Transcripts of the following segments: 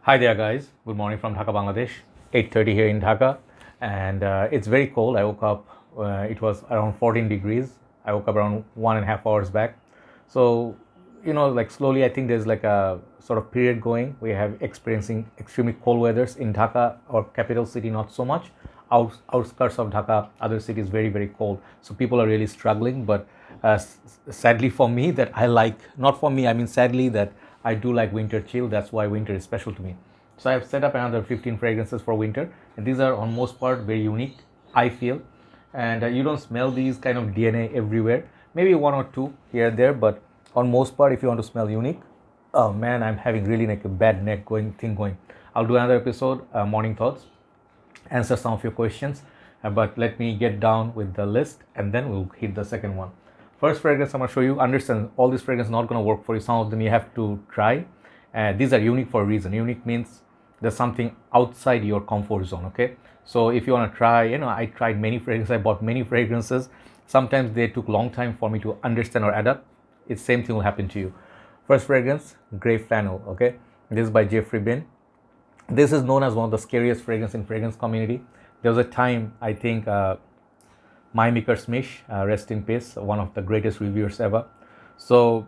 Hi there, guys. Good morning from Dhaka, Bangladesh. 8:30 here in Dhaka, and it's very cold. I woke up. It was around 14 degrees. I woke up around 1.5 hours back. So, like slowly, I think there's like a sort of period going. We have experiencing extremely cold weathers in Dhaka, or capital city, not so much. Outskirts of Dhaka, other cities, very very cold. So people are really struggling. But sadly for me, that I like, not for me, I mean sadly that I do like winter chill. That's why winter is special to me. So I've set up another 15 fragrances for winter, and these are on most part very unique, I feel. And you don't smell these kind of DNA everywhere. Maybe one or two here and there, but on most part, if you want to smell unique, oh man, I'm having really like a bad neck going thing going. I'll do another episode, morning thoughts, answer some of your questions. But let me get down with the list, and then we'll hit the second one. First fragrance I'm going to show you. Understand, all these fragrances not going to work for you. Some of them you have to try. These are unique for a reason. Unique means there's something outside your comfort zone. Okay, so if you want to try, I tried many fragrances. I bought many fragrances. Sometimes they took long time for me to understand or adapt. It's same thing will happen to you. First fragrance, Grey Flannel. Okay, this is by Jeffrey Bean. This is known as one of the scariest fragrances in fragrance community. There was a time, I think, my maker Smish, rest in peace, one of the greatest reviewers ever. So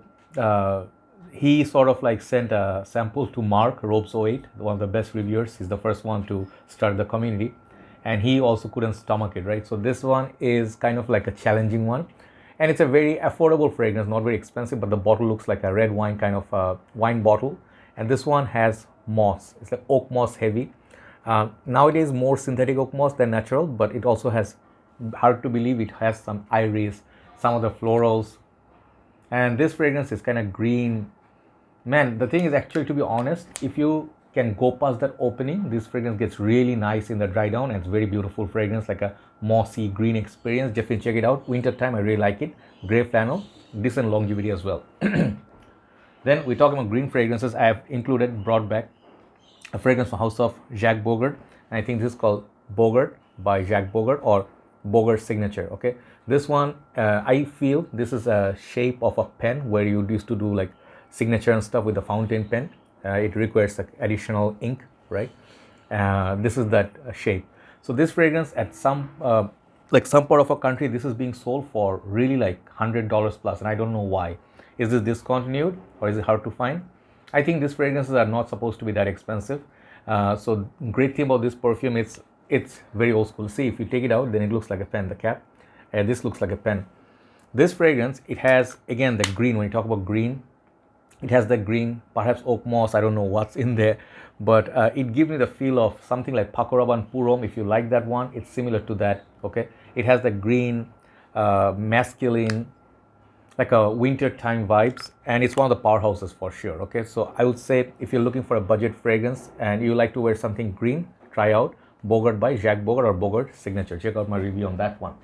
he sort of like sent a sample to Mark Robes08, one of the best reviewers. He's the first one to start the community, and he also couldn't stomach it, right? So this one is kind of like a challenging one, and it's a very affordable fragrance, not very expensive, but the bottle looks like a red wine kind of wine bottle. And this one has moss. It's like oak moss heavy. Nowadays more synthetic oak moss than natural, but it also has, hard to believe, it has some iris, some of the florals. And this fragrance is kind of green. Man, the thing is, actually, to be honest, if you can go past that opening, this fragrance gets really nice in the dry down, and it's very beautiful fragrance, like a mossy green experience. Definitely check it out. Winter time, I really like it. Grey Flannel, decent longevity as well. Then we're talking about green fragrances. I have brought back a fragrance from House of Jacques Bogart, and I think this is called Bogart by Jacques Bogart, or Bogart Signature. Okay, this one, I feel this is a shape of a pen, where you used to do like signature and stuff with the fountain pen. It requires like additional ink, right? This is that shape. So this fragrance, at some some part of a country, this is being sold for really like $100 plus, and I don't know why. Is this discontinued, or is it hard to find? I think these fragrances are not supposed to be that expensive. So great thing about this perfume, it's very old school. See, if you take it out, then it looks like a pen, the cap. This looks like a pen. This fragrance, it has, again, the green. When you talk about green, it has the green, perhaps oak moss, I don't know what's in there, but it gives me the feel of something like Pakoraban Purom. If you like that one, it's similar to that. Okay, it has the green, masculine, like a winter time vibes, and it's one of the powerhouses for sure. Okay, so I would say, if you're looking for a budget fragrance and you like to wear something green, try out Bogart by Jacques Bogart, or Bogart Signature. Check out my review on that one.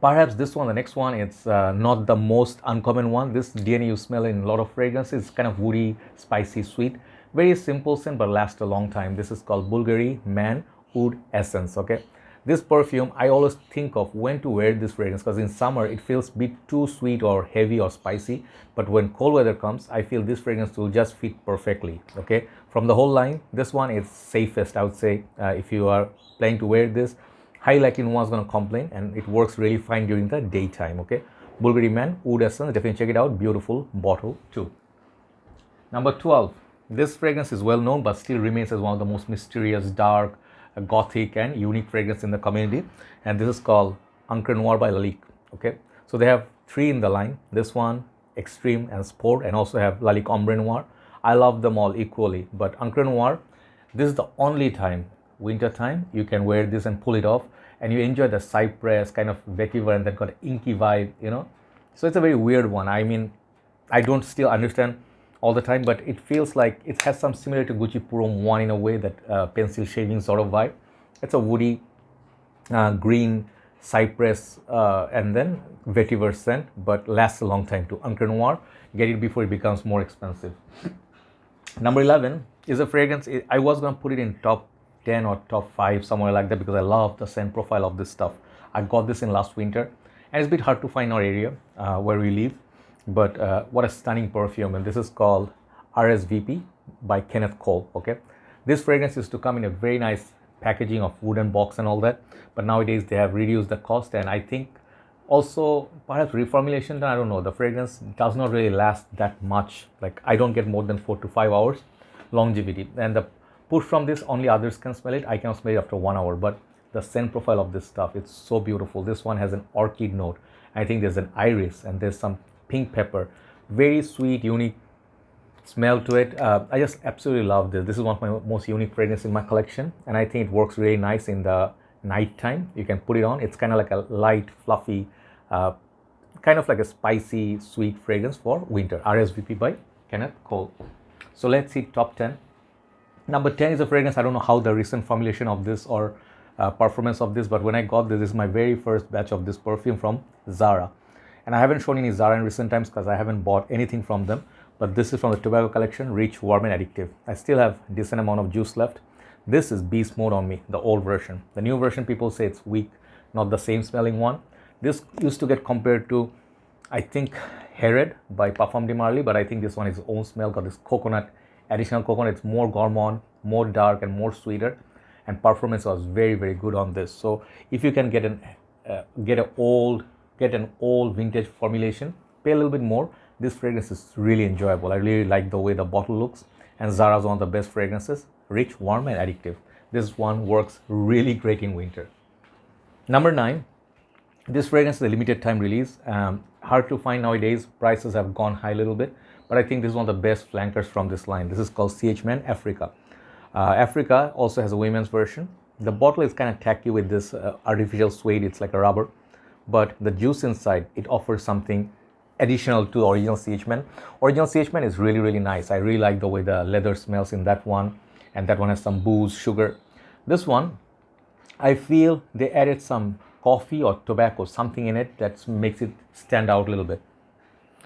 Perhaps this one, the next one, it's not the most uncommon one. This DNA you smell in a lot of fragrances. It's kind of woody, spicy, sweet. Very simple scent, but lasts a long time. This is called Bvlgari A Men Oud Essence. Okay, this perfume, I always think of when to wear this fragrance, because in summer it feels a bit too sweet or heavy or spicy, but when cold weather comes, I feel this fragrance will just fit perfectly. Okay, from the whole line, this one is safest, I would say. If you are planning to wear this, highly likely no one's going to complain, and it works really fine during the daytime. Okay, Bvlgari A Men Oud Essence, definitely check it out. Beautiful bottle too. Number 12. This fragrance is well known, but still remains as one of the most mysterious, dark, Gothic and unique fragrance in the community, and this is called Encre Noire by Lalique. Okay, so they have 3 in the line. This one, Extreme and Sport, and also have Lalique Ombre Noire. I love them all equally, but Encre Noire, this is the only time, winter time, you can wear this and pull it off, and you enjoy the cypress kind of vetiver, and then got an inky vibe, so it's a very weird one. I mean, I don't still understand all the time, but it feels like it has some similar to Gucci Purom 1 in a way, that pencil shaving sort of vibe. It's a woody, green, cypress, and then vetiver scent, but lasts a long time too. Encre Noire, get it before it becomes more expensive. Number 11 is a fragrance. I was going to put it in top 10 or top 5, somewhere like that, because I love the scent profile of this stuff. I got this in last winter, and it's a bit hard to find in our area where we live. But what a stunning perfume, and this is called RSVP by Kenneth Cole. Okay, this fragrance used to come in a very nice packaging of wooden box and all that, but nowadays they have reduced the cost, and I think also perhaps reformulation, I don't know, the fragrance does not really last that much. Like I don't get more than 4 to 5 hours longevity, and the push from this only others can smell it. I cannot smell it after 1 hour, but the scent profile of this stuff, it's so beautiful. This one has an orchid note. I think there's an iris and there's some pink pepper. Very sweet, unique smell to it. I just absolutely love this. This is one of my most unique fragrances in my collection, and I think it works really nice in the night time. You can put it on. It's kind of like a light, fluffy, kind of like a spicy, sweet fragrance for winter. RSVP by Kenneth Cole. So let's see top 10. Number 10 is a fragrance. I don't know how the recent formulation of this or performance of this, but when I got this is my very first batch of this perfume from Zara. And I haven't shown any Zara in recent times because I haven't bought anything from them. But this is from the Tobacco collection, Rich, Warm and Addictive. I still have a decent amount of juice left. This is beast mode on me, the old version. The new version, people say it's weak, not the same smelling one. This used to get compared to, I think, Herod by Parfum de Marly, but I think this one is its own smell, got this coconut, additional coconut. It's more gourmand, more dark and more sweeter. And performance was very, very good on this. So if you can get an old vintage formulation, pay a little bit more. This fragrance is really enjoyable. I really like the way the bottle looks, and Zara is one of the best fragrances. Rich, warm and addictive. This one works really great in winter. Number 9, this fragrance is a limited time release. Hard to find nowadays. Prices have gone high a little bit, but I think this is one of the best flankers from this line. This is called CH Men Africa. Africa also has a women's version. The bottle is kind of tacky with this artificial suede. It's like a rubber, but the juice inside, it offers something additional to the original CH Men. Original CH Men is really, really nice. I really like the way the leather smells in that one, and that one has some booze, sugar. This one, I feel they added some coffee or tobacco, something in it that makes it stand out a little bit.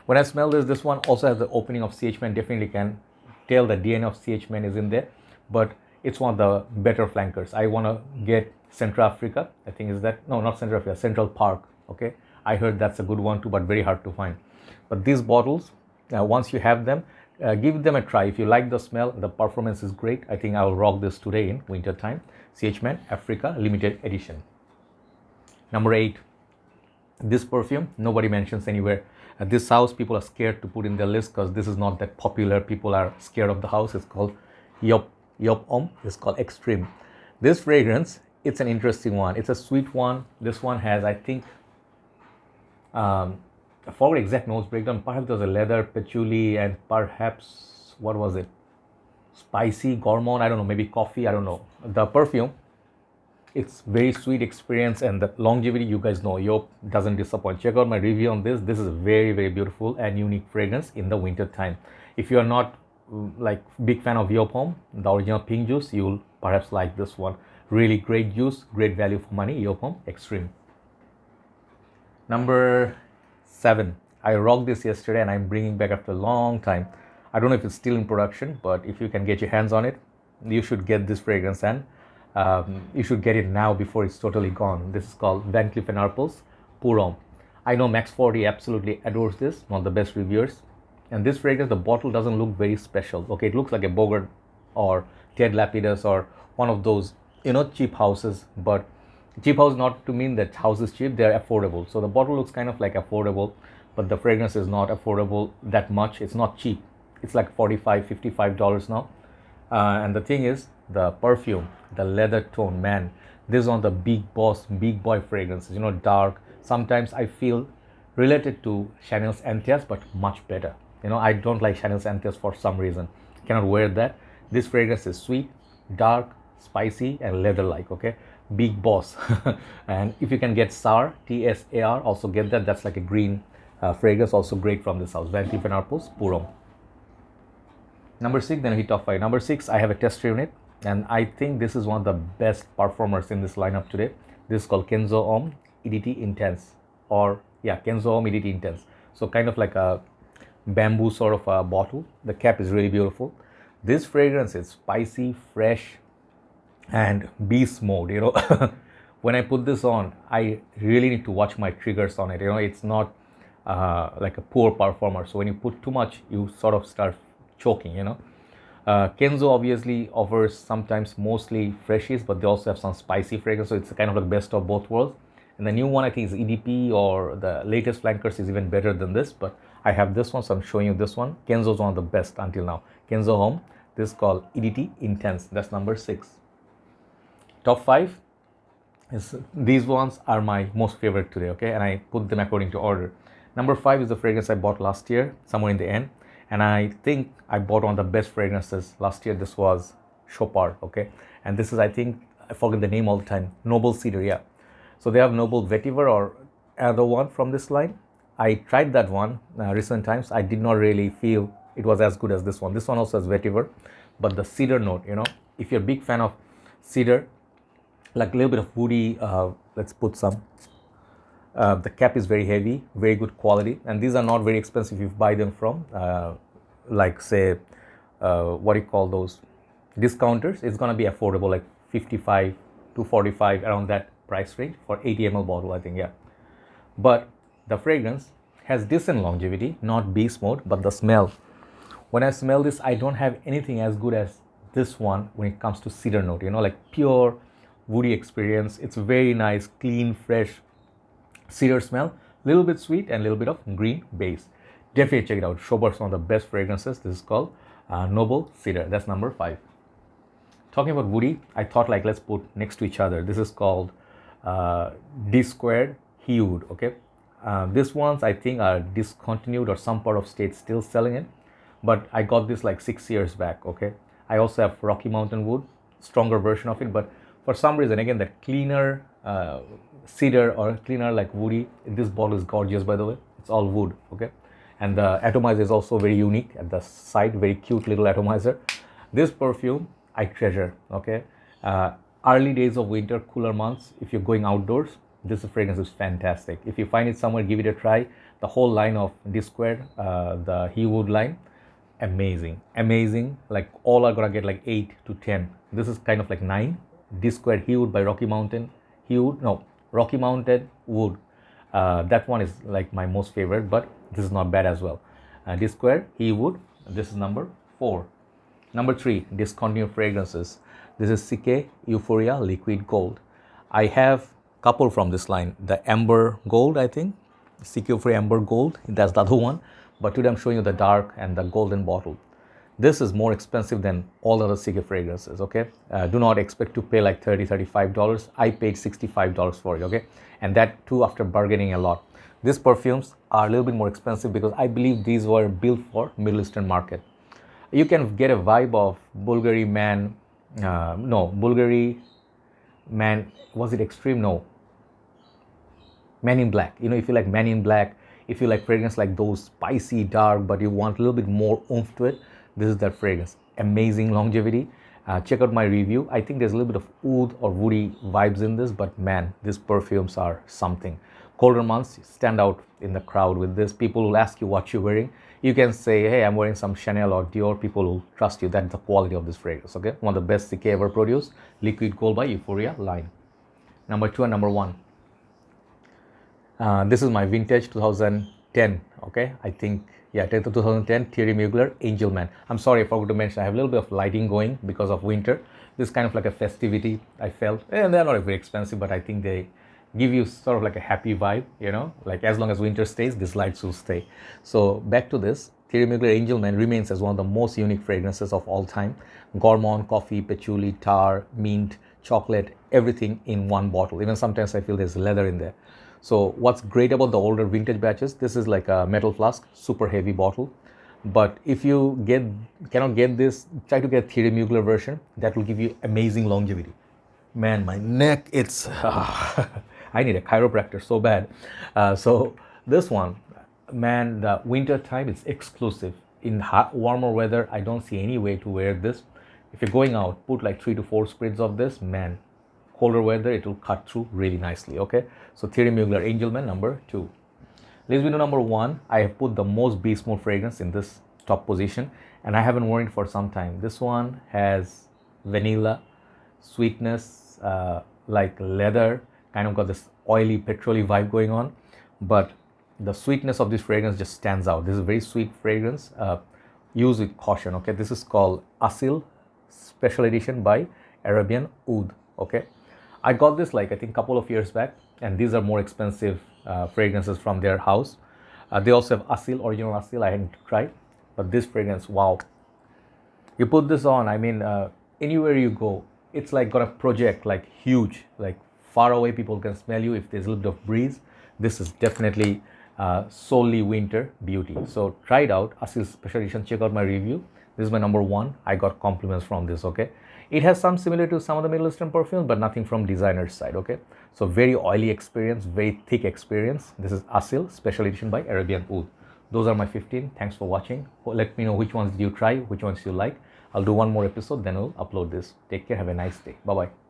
When I smell this one also has the opening of CH Men. Definitely can tell the DNA of CH Men is in there, but it's one of the better flankers. I want to get Central Africa. I think is that, no, not Central Africa, Central Park. Okay, I heard that's a good one too, but very hard to find. But these bottles, once you have them, give them a try. If you like the smell, the performance is great. I think I will rock this today in winter time. CH Men Africa limited edition. Number 8, this perfume nobody mentions anywhere. This house people are scared to put in their list because this is not that popular. People are scared of the house. It's called Homme. It's called Extreme. This fragrance, it's an interesting one. It's a sweet one. This one has, I think, I forgot exact notes breakdown. Perhaps there's a leather, patchouli, and perhaps, what was it? Spicy, gourmand, I don't know, maybe coffee, I don't know. The perfume, it's very sweet experience, and the longevity, you guys know, Joop doesn't disappoint. Check out my review on this. This is a very, very beautiful and unique fragrance in the winter time. If you are not like big fan of Joop Homme, the original pink juice, you'll perhaps like this one. Really great juice, great value for money, Joop Homme Extreme. Number 7, I rocked this yesterday and I'm bringing back after a long time. I don't know if it's still in production, but if you can get your hands on it, you should get this fragrance, and you should get it now before it's totally gone. This is called Van Cleef & Arpels Pour Homme. I know Max 40 absolutely adores this, one of the best reviewers. And this fragrance, the bottle doesn't look very special. Okay, it looks like a Bogart or Ted Lapidus or one of those, cheap houses, but cheap house not to mean that house is cheap, they're affordable. So the bottle looks kind of like affordable, but the fragrance is not affordable that much. It's not cheap. It's like $45, $55 now. And the thing is, the perfume, the leather tone, man, this is one of the big boss, big boy fragrances, dark. Sometimes I feel related to Chanel's Anthias, but much better. I don't like Chanel's Anthias for some reason. Cannot wear that. This fragrance is sweet, dark, spicy, and leather-like, okay? Big boss. And if you can get Tsar, Tsar, also get that. That's like a green fragrance, also great from this house. Van Cleef & Arpels Pour Homme. Number 6, then we hit top 5. Number 6, I have a tester unit, and I think this is one of the best performers in this lineup today. This is called Kenzo Homme EDT Intense, or Kenzo Homme EDT Intense. So kind of like a bamboo sort of a bottle. The cap is really beautiful. This fragrance is spicy, fresh, and beast mode. When I put this on, I really need to watch my triggers on it. It's not like a poor performer. So when you put too much, you sort of start choking. Kenzo obviously offers sometimes mostly freshies, but they also have some spicy fragrance, so it's kind of like best of both worlds. And the new one I think is EDP, or the latest flankers is even better than this, but I have this one, so I'm showing you this one. Kenzo is one of the best until now. Kenzo Homme. This is called EDT Intense. That's number 6. Top 5 is, these ones are my most favorite today, okay, and I put them according to order. Number 5 is the fragrance I bought last year, somewhere in the end, and I think I bought one of the best fragrances last year. This was Chopard, okay, and this is, I think, I forget the name all the time, Noble Cedar, yeah. So they have Noble Vetiver or another one from this line. I tried that one recent times. I did not really feel it was as good as this one. This one also has Vetiver, but the cedar note, you know, if you're a big fan of cedar, like a little bit of woody, let's put some. The cap is very heavy, very good quality, and these are not very expensive if you buy them from, like say, what do you call those, discounters. It's gonna be affordable, like 55 to 45, around that price range for 80 ml bottle, I think, yeah. But the fragrance has decent longevity, not beast mode, but the smell. When I smell this, I don't have anything as good as this one when it comes to cedar note, you know, like pure woody experience. It's very nice, clean, fresh cedar smell, little bit sweet and a little bit of green base. Definitely check it out. Chopard's one of the best fragrances. This is called Noble Cedar. That's number 5. Talking about woody, I thought like let's put next to each other. This is called Dsquared HeWood, okay. These ones I think are discontinued, or some part of state still selling it, but I got this like 6 years back, okay. I also have Rocky Mountain wood, stronger version of it, but for some reason, again, that cleaner cedar or cleaner like woody, this bottle is gorgeous, by the way. It's all wood, okay. And the atomizer is also very unique at the side, very cute little atomizer. This perfume I treasure, okay. Early days of winter, cooler months, if you're going outdoors, this fragrance is fantastic. If you find it somewhere, give it a try. The whole line of Dsquared, the HeWood line, amazing. Like all are gonna get like 8 to 10. This is kind of like 9. Dsquared HeWood by Rocky Mountain Rocky Mountain Wood. That one is like my most favorite, but this is not bad as well. Dsquared HeWood. This is number 4. Number 3, discontinued fragrances. This is CK Euphoria Liquid Gold. I have couple from this line. The Amber Gold, I think. CK Euphoria Amber Gold. That's the other one. But today I'm showing you the dark and the golden bottle. This is more expensive than all other CK fragrances, okay? Do not expect to pay like $30, $35. I paid $65 for it, okay? And that too after bargaining a lot. These perfumes are a little bit more expensive because I believe these were built for Middle Eastern market. You can get a vibe of Bvlgari Man, Bvlgari Man, was it Extreme? No. Man in Black. You know, if you like Man in Black, if you like fragrance like those spicy, dark, but you want a little bit more oomph to it, this is that fragrance. Amazing longevity. Check out my review. I think there's a little bit of oud or woody vibes in this, but man, these perfumes are something. Colder months, stand out in the crowd with this. People will ask you what you're wearing. You can say, hey, I'm wearing some Chanel or Dior. People will trust you. That's the quality of this fragrance, okay? One of the best CK ever produced. Liquid Gold by Euphoria line. Number 2 and number 1. This is my vintage 2010, okay? I think, yeah, 2010 Thierry Mugler A Men. I'm sorry, I forgot to mention, I have a little bit of lighting going because of winter. This is kind of like a festivity, I felt. And they're not very expensive, but I think they give you sort of like a happy vibe, you know? Like as long as winter stays, these lights will stay. So back to this, Thierry Mugler A Men remains as one of the most unique fragrances of all time. Gourmand, coffee, patchouli, tar, mint, chocolate, everything in one bottle. Even sometimes I feel there's leather in there. So what's great about the older vintage batches, this is like a metal flask, super heavy bottle. But if you cannot get this, try to get a Thierry Mugler version. That will give you amazing longevity. Man, my neck, it's, I need a chiropractor so bad. So this one, man, the winter time, it's exclusive. In hot, warmer weather, I don't see any way to wear this. If you're going out, put like 3 to 4 sprigs of this, man. Colder weather, it will cut through really nicely, okay? So Thierry Mugler A Men, number 2. Let's go to number 1. I have put the most beast mode fragrance in this top position, and I haven't worn it for some time. This one has vanilla, sweetness, like leather, kind of got this oily, petroly vibe going on, but the sweetness of this fragrance just stands out. This is a very sweet fragrance. use with caution. Okay, this is called Aseel Special Edition by Arabian Oud. Okay, I got this like I think couple of years back, and these are more expensive fragrances from their house. They also have Aseel, original Aseel. I hadn't tried, but this fragrance, wow! You put this on, I mean, anywhere you go, it's like gonna project like huge, like far away people can smell you. If there's a little bit of breeze, this is definitely solely winter beauty. So try it out, Aseel Special Edition. Check out my review. This is my number one. I got compliments from this. Okay, it has some similar to some of the Middle Eastern perfumes, but nothing from designer's side. Okay, so very oily experience, very thick experience. This is Aseel Special Edition by Arabian Oud. Those are my 15. Thanks for watching. Let me know which ones did you try, which ones you like. I'll do one more episode, then I'll upload this. Take care. Have a nice day. Bye-bye.